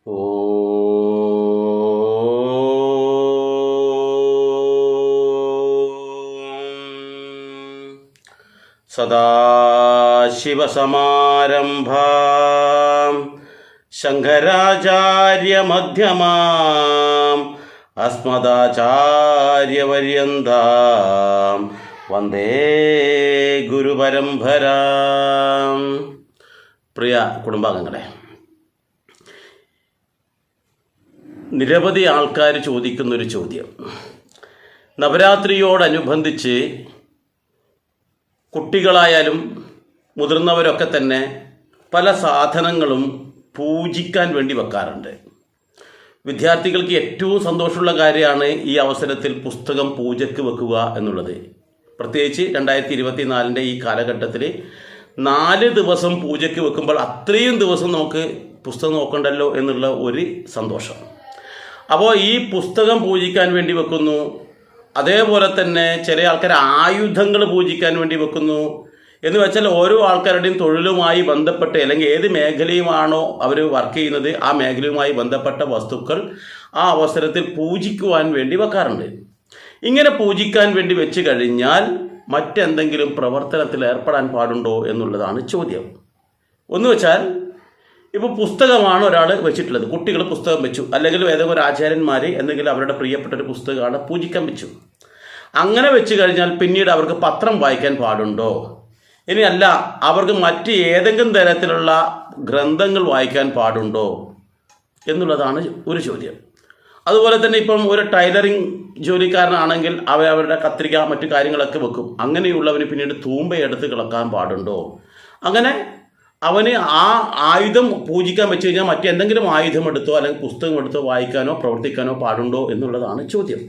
സദാശിവസമാരംഭാം ശങ്കരാചാര്യമധ്യമാം അസ്മദാചാര്യപര്യന്താം വന്ദേ ഗുരുപരമ്പരാം. പ്രിയ കുടുംബാംഗങ്ങളെ, നിരവധി ആൾക്കാർ ചോദിക്കുന്നൊരു ചോദ്യം, നവരാത്രിയോടനുബന്ധിച്ച് കുട്ടികളായാലും മുതിർന്നവരൊക്കെ തന്നെ പല സാധനങ്ങളും പൂജിക്കാൻ വേണ്ടി വെക്കാറുണ്ട്. വിദ്യാർത്ഥികൾക്ക് ഏറ്റവും സന്തോഷമുള്ള കാര്യമാണ് ഈ അവസരത്തിൽ പുസ്തകം പൂജയ്ക്ക് വെക്കുക എന്നുള്ളത്. പ്രത്യേകിച്ച് 2024 ഈ കാലഘട്ടത്തിൽ 4 ദിവസം പൂജയ്ക്ക് വെക്കുമ്പോൾ അത്രയും ദിവസം നമുക്ക് പുസ്തകം നോക്കണ്ടല്ലോ എന്നുള്ള ഒരു സന്തോഷം. അപ്പോൾ ഈ പുസ്തകം പൂജിക്കാൻ വേണ്ടി വെക്കുന്നു. അതേപോലെ തന്നെ ചില ആൾക്കാർ ആയുധങ്ങൾ പൂജിക്കാൻ വേണ്ടി വെക്കുന്നു. എന്ന് വെച്ചാൽ ഓരോ ആൾക്കാരുടെയും തൊഴിലുമായി ബന്ധപ്പെട്ട് അല്ലെങ്കിൽ ഏത് മേഖലയുമാണോ അവർ വർക്ക് ചെയ്യുന്നത് ആ മേഖലയുമായി ബന്ധപ്പെട്ട വസ്തുക്കൾ ആ അവസരത്തിൽ പൂജിക്കുവാൻ വേണ്ടി വെക്കാറുണ്ട്. ഇങ്ങനെ പൂജിക്കാൻ വേണ്ടി വെച്ച് കഴിഞ്ഞാൽ മറ്റെന്തെങ്കിലും പ്രവർത്തനത്തിൽ ഏർപ്പെടാൻ പാടുണ്ടോ എന്നുള്ളതാണ് ചോദ്യം. ഒന്ന് വെച്ചാൽ ഇപ്പോൾ പുസ്തകമാണ് ഒരാൾ വെച്ചിട്ടുള്ളത്, കുട്ടികൾ പുസ്തകം വെച്ചു, അല്ലെങ്കിൽ ഏതെങ്കിലും ഒരു ആചാര്യന്മാർ എന്തെങ്കിലും അവരുടെ പ്രിയപ്പെട്ട ഒരു പുസ്തകമാണ് പൂജിക്കാൻ വെച്ചു. അങ്ങനെ വെച്ച് കഴിഞ്ഞാൽ പിന്നീട് അവർക്ക് പത്രം വായിക്കാൻ പാടുണ്ടോ? ഇനി അല്ല, അവർക്ക് മറ്റ് ഏതെങ്കിലും തരത്തിലുള്ള ഗ്രന്ഥങ്ങൾ വായിക്കാൻ പാടുണ്ടോ എന്നുള്ളതാണ് ഒരു ചോദ്യം. അതുപോലെ തന്നെ ഇപ്പം ഒരു ടൈലറിങ് ജോലിക്കാരനാണെങ്കിൽ അവരുടെ കത്രിക മറ്റു കാര്യങ്ങളൊക്കെ വെക്കും. അങ്ങനെയുള്ളവന് പിന്നീട് തൂമ്പയെടുത്ത് കിളക്കാൻ പാടുണ്ടോ? അങ്ങനെ അവന് ആ ആയുധം പൂജിക്കാൻ വെച്ച് കഴിഞ്ഞാൽ മറ്റെന്തെങ്കിലും ആയുധം എടുത്തോ അല്ലെങ്കിൽ പുസ്തകം എടുത്തോ വായിക്കാനോ പ്രവർത്തിക്കാനോ പാടുണ്ടോ എന്നുള്ളതാണ് ചോദ്യം.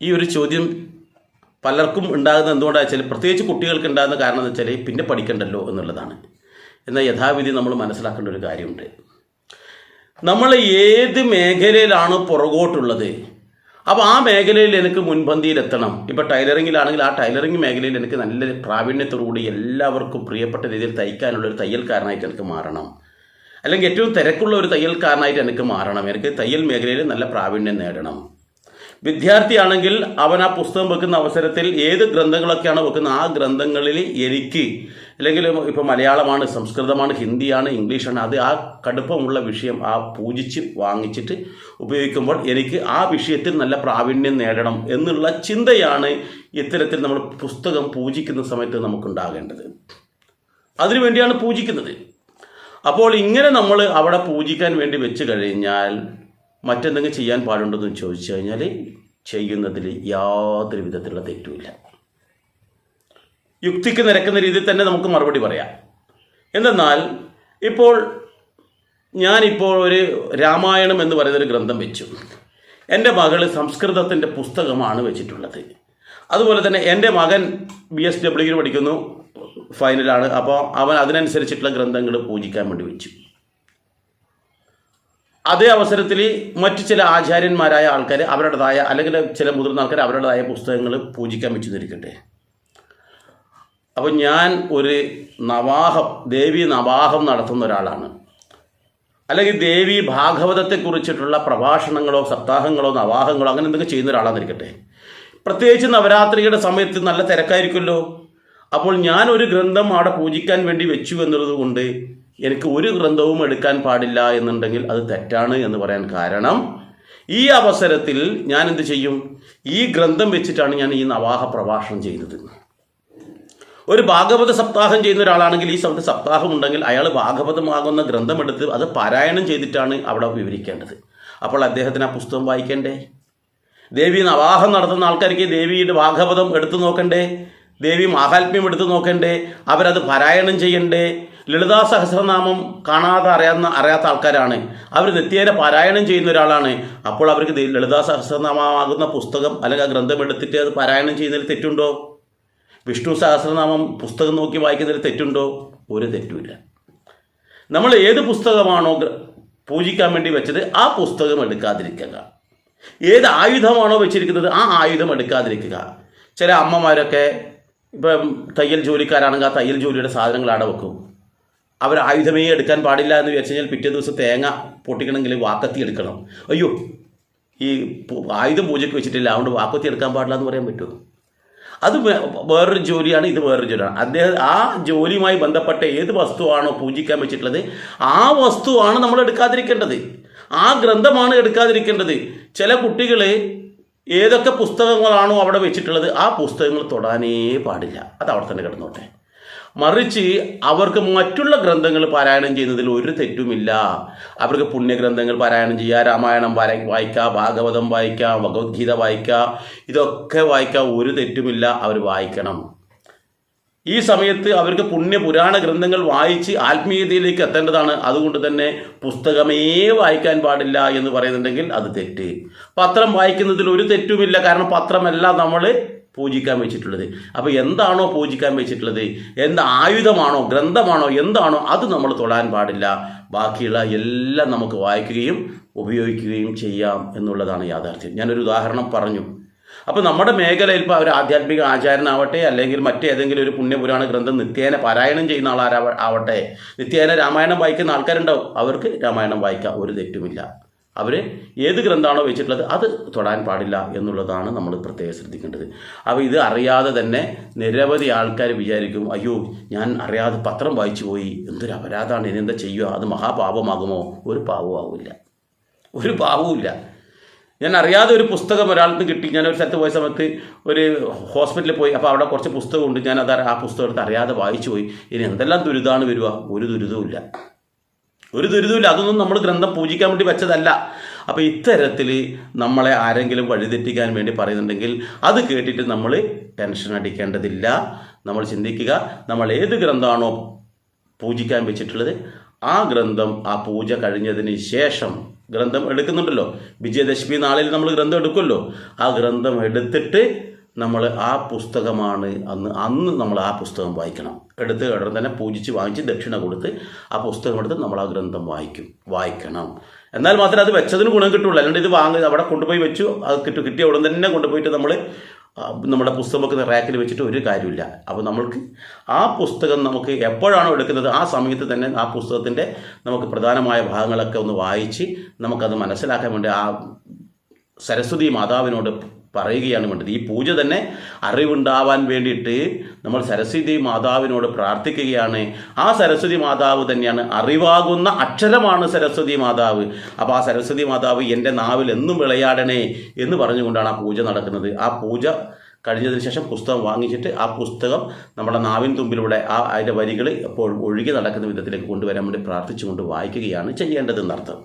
ഈ ഒരു ചോദ്യം പലർക്കും ഉണ്ടാകുന്നത് എന്തുകൊണ്ടാണെന്ന് വെച്ചാൽ, പ്രത്യേകിച്ച് കുട്ടികൾക്ക് ഉണ്ടാകുന്ന കാരണം എന്ന് വെച്ചാൽ പിന്നെ പഠിക്കണ്ടല്ലോ എന്നുള്ളതാണ്. എന്നാൽ യഥാവിധി നമ്മൾ മനസ്സിലാക്കേണ്ട ഒരു കാര്യമുണ്ട്. നമ്മൾ ഏത് മേഖലയിലാണ് പുറകോട്ടുള്ളത്, അപ്പോൾ ആ മേഖലയിൽ എനിക്ക് മുൻപന്തിയിലെത്തണം. ഇപ്പോൾ ടൈലറിങ്ങിലാണെങ്കിൽ ആ ടൈലറിങ് മേഖലയിൽ എനിക്ക് നല്ല പ്രാവീണ്യത്തോടുകൂടി എല്ലാവർക്കും പ്രിയപ്പെട്ട രീതിയിൽ തയ്ക്കാനുള്ളൊരു തയ്യൽക്കാരനായിട്ട് എനിക്ക് മാറണം. അല്ലെങ്കിൽ ഏറ്റവും തിരക്കുള്ള ഒരു തയ്യൽക്കാരനായിട്ട് എനിക്ക് മാറണം. എനിക്ക് തയ്യൽ മേഖലയിൽ നല്ല പ്രാവീണ്യം നേടണം. വിദ്യാർത്ഥിയാണെങ്കിൽ അവൻ ആ പുസ്തകം വെക്കുന്ന അവസരത്തിൽ ഏത് ഗ്രന്ഥങ്ങളൊക്കെയാണ് വെക്കുന്നത് ആ ഗ്രന്ഥങ്ങളിൽ എനിക്ക്, അല്ലെങ്കിൽ ഇപ്പോൾ മലയാളമാണ്, സംസ്കൃതമാണ്, ഹിന്ദിയാണ്, ഇംഗ്ലീഷാണ്, അത് ആ കടുപ്പമുള്ള വിഷയം ആ പൂജിച്ച് വാങ്ങിച്ചിട്ട് ഉപയോഗിക്കുമ്പോൾ എനിക്ക് ആ വിഷയത്തിൽ നല്ല പ്രാവീണ്യം നേടണം എന്നുള്ള ചിന്തയാണ് ഇത്തരത്തിൽ നമ്മൾ പുസ്തകം പൂജിക്കുന്ന സമയത്ത് നമുക്കുണ്ടാകേണ്ടത്. അതിനുവേണ്ടിയാണ് പൂജിക്കുന്നത്. അപ്പോൾ ഇങ്ങനെ നമ്മൾ അവിടെ പൂജിക്കാൻ വേണ്ടി വെച്ച് കഴിഞ്ഞാൽ മറ്റെന്തെങ്കിലും ചെയ്യാൻ പാടുണ്ടെന്ന് ചോദിച്ചു കഴിഞ്ഞാൽ ചെയ്യുന്നതിൽ യാതൊരു വിധത്തിലുള്ള തെറ്റുമില്ല. യുക്തിക്ക് നിരക്കുന്ന രീതിയിൽ തന്നെ നമുക്ക് മറുപടി പറയാം. എന്തെന്നാൽ ഇപ്പോൾ ഞാനിപ്പോൾ ഒരു രാമായണം എന്ന് പറയുന്നൊരു ഗ്രന്ഥം വെച്ചു. എൻ്റെ മകൾ സംസ്കൃതത്തിൻ്റെ പുസ്തകമാണ് വെച്ചിട്ടുള്ളത്. അതുപോലെ തന്നെ എൻ്റെ മകൻ BSW പഠിക്കുന്നു, ഫൈനലാണ്. അപ്പോൾ അവൻ അതിനനുസരിച്ചിട്ടുള്ള ഗ്രന്ഥങ്ങൾ പൂജിക്കാൻ വേണ്ടി വെച്ചു. അതേ അവസരത്തിൽ മറ്റു ചില ആചാര്യന്മാരായ ആൾക്കാർ അവരുടേതായ, അല്ലെങ്കിൽ ചില മുതിർന്ന ആൾക്കാർ അവരുടേതായ പുസ്തകങ്ങൾ പൂജിക്കാൻ വെച്ചു നിൽക്കട്ടെ. അപ്പോൾ ഞാൻ ഒരു ദേവി നവാഹം നടത്തുന്ന ഒരാളാണ്, അല്ലെങ്കിൽ ദേവി ഭാഗവതത്തെക്കുറിച്ചിട്ടുള്ള പ്രഭാഷണങ്ങളോ സപ്താഹങ്ങളോ നവാഹങ്ങളോ അങ്ങനെ എന്തെങ്കിലും ചെയ്യുന്ന ഒരാളാന്നിരിക്കട്ടെ. പ്രത്യേകിച്ച് നവരാത്രിയുടെ സമയത്ത് നല്ല തിരക്കായിരിക്കുമല്ലോ. അപ്പോൾ ഞാൻ ഒരു ഗ്രന്ഥം അവിടെ പൂജിക്കാൻ വേണ്ടി വെച്ചു എന്നുള്ളത് കൊണ്ട് എനിക്ക് ഒരു ഗ്രന്ഥവും എടുക്കാൻ പാടില്ല എന്നുണ്ടെങ്കിൽ അത് തെറ്റാണ് എന്ന് പറയാൻ കാരണം, ഈ അവസരത്തിൽ ഞാൻ എന്ത് ചെയ്യും, ഈ ഗ്രന്ഥം വെച്ചിട്ടാണ് ഞാൻ ഈ നവാഹ പ്രഭാഷണം ചെയ്യുന്നത്. ഒരു ഭാഗവത സപ്താഹം ചെയ്യുന്ന ഒരാളാണെങ്കിൽ ഈ സമയത്ത് സപ്താഹം ഉണ്ടെങ്കിൽ അയാൾ ഭാഗവതമാകുന്ന ഗ്രന്ഥമെടുത്ത് അത് പാരായണം ചെയ്തിട്ടാണ് അവിടെ വിവരിക്കേണ്ടത്. അപ്പോൾ അദ്ദേഹത്തിന് ആ പുസ്തകം വായിക്കണ്ടേ? ദേവി നവാഹം നടത്തുന്ന ആൾക്കാർക്ക് ദേവിയുടെ ഭാഗവതം എടുത്തു നോക്കണ്ടേ? ദേവി മാഹാത്മ്യം എടുത്തു നോക്കണ്ടേ? അവരത് പാരായണം ചെയ്യണ്ടേ? ലളിതാ സഹസ്രനാമം കാണാതെ അറിയാത്ത ആൾക്കാരാണ്, അവർ നിത്യേന പാരായണം ചെയ്യുന്ന ഒരാളാണ്. അപ്പോൾ അവർക്ക് ലളിതാ സഹസ്രനാമമാകുന്ന പുസ്തകം അല്ലെങ്കിൽ ആ ഗ്രന്ഥം എടുത്തിട്ട് അത് പാരായണം ചെയ്യുന്നതിൽ തെറ്റുണ്ടോ? വിഷ്ണു സഹസ്രനാമം പുസ്തകം നോക്കി വായിക്കുന്നതിൽ തെറ്റുണ്ടോ? ഒരു തെറ്റുമില്ല. നമ്മൾ ഏത് പുസ്തകമാണോ പൂജിക്കാൻ വേണ്ടി വെച്ചത് ആ പുസ്തകം എടുക്കാതിരിക്കുക. ഏത് ആയുധമാണോ വെച്ചിരിക്കുന്നത് ആ ആയുധം എടുക്കാതിരിക്കുക. ചില അമ്മമാരൊക്കെ ഇപ്പം തയ്യൽ ജോലിക്കാരാണെങ്കിൽ ആ തയ്യൽ ജോലിയുടെ സാധനങ്ങൾ അവിടെ വെക്കും. അവർ ആയുധമേ എടുക്കാൻ പാടില്ല എന്ന് വിചാരിച്ചു കഴിഞ്ഞാൽ പിറ്റേ ദിവസം തേങ്ങ പൊട്ടിക്കണമെങ്കിൽ വാക്കത്തി എടുക്കണം. അയ്യോ, ഈ ആയുധം പൂജയ്ക്ക് വെച്ചിട്ടില്ല, അതുകൊണ്ട് വാക്കത്തി എടുക്കാൻ പാടില്ല എന്ന് പറയാൻ പറ്റുമോ? അത് വേറൊരു ജോലിയാണ്, ഇത് വേറൊരു ജോലിയാണ്. അദ്ദേഹം ആ ജോലിയുമായി ബന്ധപ്പെട്ട ഏത് വസ്തുവാണോ പൂജിക്കാൻ വെച്ചിട്ടുള്ളത് ആ വസ്തുവാണ് നമ്മൾ എടുക്കാതിരിക്കേണ്ടത്, ആ ഗ്രന്ഥമാണ് എടുക്കാതിരിക്കേണ്ടത്. ചില കുട്ടികൾ ഏതൊക്കെ പുസ്തകങ്ങളാണോ അവിടെ വെച്ചിട്ടുള്ളത് ആ പുസ്തകങ്ങൾ തൊടാനേ പാടില്ല, അത് അവിടെ തന്നെ കിടന്നോട്ടെ. മറിച്ച് അവർക്ക് മറ്റുള്ള ഗ്രന്ഥങ്ങൾ പാരായണം ചെയ്യുന്നതിൽ ഒരു തെറ്റുമില്ല. അവർക്ക് പുണ്യഗ്രന്ഥങ്ങൾ പാരായണം ചെയ്യുക, രാമായണം വായിക്കുക, ഭാഗവതം വായിക്കുക, ഭഗവത്ഗീത വായിക്കുക, ഇതൊക്കെ വായിക്കുക, ഒരു തെറ്റുമില്ല, അവർ വായിക്കണം. ഈ സമയത്ത് അവർക്ക് പുണ്യപുരാണ ഗ്രന്ഥങ്ങൾ വായിച്ച് ആത്മീയതയിലേക്ക് എത്തേണ്ടതാണ്. അതുകൊണ്ട് തന്നെ പുസ്തകമേ വായിക്കാൻ പാടില്ല എന്ന് പറയുന്നുണ്ടെങ്കിൽ അത് തെറ്റ്. പത്രം വായിക്കുന്നതിൽ ഒരു തെറ്റുമില്ല, കാരണം പത്രമല്ല നമ്മൾ പൂജിക്കാൻ വെച്ചിട്ടുള്ളത്. അപ്പോൾ എന്താണോ പൂജിക്കാൻ വെച്ചിട്ടുള്ളത്, എന്ത് ആയുധമാണോ ഗ്രന്ഥമാണോ എന്താണോ അത് നമ്മൾ തൊടാൻ പാടില്ല. ബാക്കിയുള്ള എല്ലാം നമുക്ക് വായിക്കുകയും ഉപയോഗിക്കുകയും ചെയ്യാം എന്നുള്ളതാണ് യാഥാർത്ഥ്യം. ഞാനൊരു ഉദാഹരണം പറഞ്ഞു. അപ്പോൾ നമ്മുടെ മേഖലയിൽ ഇപ്പോൾ ഒരു ആധ്യാത്മിക ആചാരനാവട്ടെ, അല്ലെങ്കിൽ മറ്റേതെങ്കിലും ഒരു പുണ്യപുരാണ ഗ്രന്ഥം നിത്യേന പാരായണം ചെയ്യുന്ന ആളാവട്ടെ, നിത്യേന രാമായണം വായിക്കുന്ന ആൾക്കാരുണ്ടാവും, അവർക്ക് രാമായണം വായിക്കാം, ഒരു തെറ്റുമില്ല. അവർ ഏത് ഗ്രന്ഥമാണോ വെച്ചിട്ടുള്ളത് അത് തൊടാൻ പാടില്ല എന്നുള്ളതാണ് നമ്മൾ പ്രത്യേകം ശ്രദ്ധിക്കേണ്ടത്. അപ്പോൾ ഇത് അറിയാതെ തന്നെ നിരവധി ആൾക്കാർ വിചാരിക്കും, അയ്യോ ഞാൻ അറിയാതെ പത്രം വായിച്ചു പോയി, എന്തൊരു അപരാധമാണ്, ഇനി എന്താ ചെയ്യുക, അത് മഹാപാപമാകുമോ? ഒരു പാപവും ആവില്ല, ഒരു പാപവുമില്ല. ഞാൻ അറിയാതെ ഒരു പുസ്തകം ഒരാളിൽ നിന്ന് കിട്ടി. ഞാനൊരു സ്ഥലത്ത് പോയ സമയത്ത് ഒരു ഹോസ്പിറ്റലിൽ പോയി, അപ്പോൾ അവിടെ കുറച്ച് പുസ്തകമുണ്ട്, ഞാനത് ആ പുസ്തകം എടുത്ത് അറിയാതെ വായിച്ചു പോയി. ഇനി എന്തെല്ലാം ദുരിതമാണ് വരിക? ഒരു ദുരിതവുമില്ല, ഒരു ദുരിതമില്ല. അതൊന്നും നമ്മൾ ഗ്രന്ഥം പൂജിക്കാൻ വേണ്ടി വെച്ചതല്ല. അപ്പോൾ ഇത്തരത്തിൽ നമ്മളെ ആരെങ്കിലും വഴിതെറ്റിക്കാൻ വേണ്ടി പറയുന്നുണ്ടെങ്കിൽ അത് കേട്ടിട്ട് നമ്മൾ ടെൻഷൻ അടിക്കേണ്ടതില്ല. നമ്മൾ ചിന്തിക്കുക, നമ്മൾ ഏത് ഗ്രന്ഥമാണോ പൂജിക്കാൻ വെച്ചിട്ടുള്ളത് ആ ഗ്രന്ഥം ആ പൂജ കഴിഞ്ഞതിന് ശേഷം ഗ്രന്ഥം എടുക്കുന്നുണ്ടല്ലോ, വിജയദശമി നാളിൽ നമ്മൾ ഗ്രന്ഥം എടുക്കുമല്ലോ, ആ ഗ്രന്ഥം എടുത്തിട്ട് നമ്മൾ ആ പുസ്തകമാണ് അന്ന് നമ്മൾ ആ പുസ്തകം വായിക്കണം. എടുത്ത് ഉടനെ തന്നെ പൂജിച്ച് വാങ്ങിച്ച് ദക്ഷിണ കൊടുത്ത് ആ പുസ്തകം എടുത്ത് നമ്മൾ ആ ഗ്രന്ഥം വായിക്കണം. എന്നാൽ മാത്രമേ അത് വെച്ചതിന് ഗുണം കിട്ടുള്ളൂ. അല്ലാണ്ട് ഇത് അവിടെ കൊണ്ടുപോയി വെച്ചു, അത് കിട്ടിയ ഉടൻ തന്നെ കൊണ്ടുപോയിട്ട് നമ്മൾ നമ്മുടെ പുസ്തകം വെക്കുന്ന റാക്കിൽ വെച്ചിട്ട് ഒരു കാര്യമില്ല. അപ്പോൾ നമ്മൾക്ക് ആ പുസ്തകം നമുക്ക് എപ്പോഴാണോ എടുക്കുന്നത് ആ സമയത്ത് തന്നെ ആ പുസ്തകത്തിൻ്റെ നമുക്ക് പ്രധാനമായ ഭാഗങ്ങളൊക്കെ ഒന്ന് വായിച്ച് നമുക്കത് മനസ്സിലാക്കാൻ വേണ്ടി ആ സരസ്വതി മാതാവിനോട് പറയുകയാണ് വേണ്ടത്. ഈ പൂജ തന്നെ അറിവുണ്ടാവാൻ വേണ്ടിയിട്ട് നമ്മൾ സരസ്വതി മാതാവിനോട് പ്രാർത്ഥിക്കുകയാണ്. ആ സരസ്വതി മാതാവ് തന്നെയാണ് അറിവാകുന്ന അക്ഷരമാണ് സരസ്വതി മാതാവ്. അപ്പോൾ ആ സരസ്വതി മാതാവ് എൻ്റെ നാവിൽ എന്നും വിളയാടണേ എന്ന് പറഞ്ഞുകൊണ്ടാണ് ആ പൂജ നടക്കുന്നത്. ആ പൂജ കഴിഞ്ഞതിന് ശേഷം പുസ്തകം വാങ്ങിച്ചിട്ട് ആ പുസ്തകം നമ്മുടെ നാവിൻ തുമ്പിലൂടെ അതിൻ്റെ വരികൾ എപ്പോഴും ഒഴുകി നടക്കുന്ന വിധത്തിലേക്ക് കൊണ്ടുവരാൻ വേണ്ടി പ്രാർത്ഥിച്ചുകൊണ്ട് വായിക്കുകയാണ് ചെയ്യേണ്ടതെന്നർത്ഥം.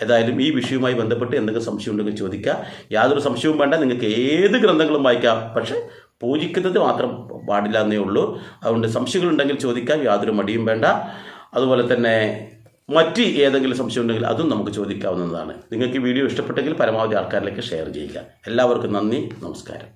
ഏതായാലും ഈ വിഷയവുമായി ബന്ധപ്പെട്ട് എന്തെങ്കിലും സംശയം ഉണ്ടെങ്കിൽ ചോദിക്കുക. യാതൊരു സംശയവും വേണ്ട, നിങ്ങൾക്ക് ഏത് ഗ്രന്ഥങ്ങളും വായിക്കാം, പക്ഷേ പൂജിക്കുന്നത് മാത്രം പാടില്ല എന്നേ ഉള്ളൂ. അതുകൊണ്ട് സംശയങ്ങളുണ്ടെങ്കിൽ ചോദിക്കാം, യാതൊരു മടിയും വേണ്ട. അതുപോലെ തന്നെ മറ്റ് ഏതെങ്കിലും സംശയം ഉണ്ടെങ്കിൽ അതും നമുക്ക് ചോദിക്കാവുന്നതാണ്. നിങ്ങൾക്ക് ഈ വീഡിയോ ഇഷ്ടപ്പെട്ടെങ്കിൽ പരമാവധി ആൾക്കാരിലേക്ക് ഷെയർ ചെയ്യുക. എല്ലാവർക്കും നന്ദി, നമസ്കാരം.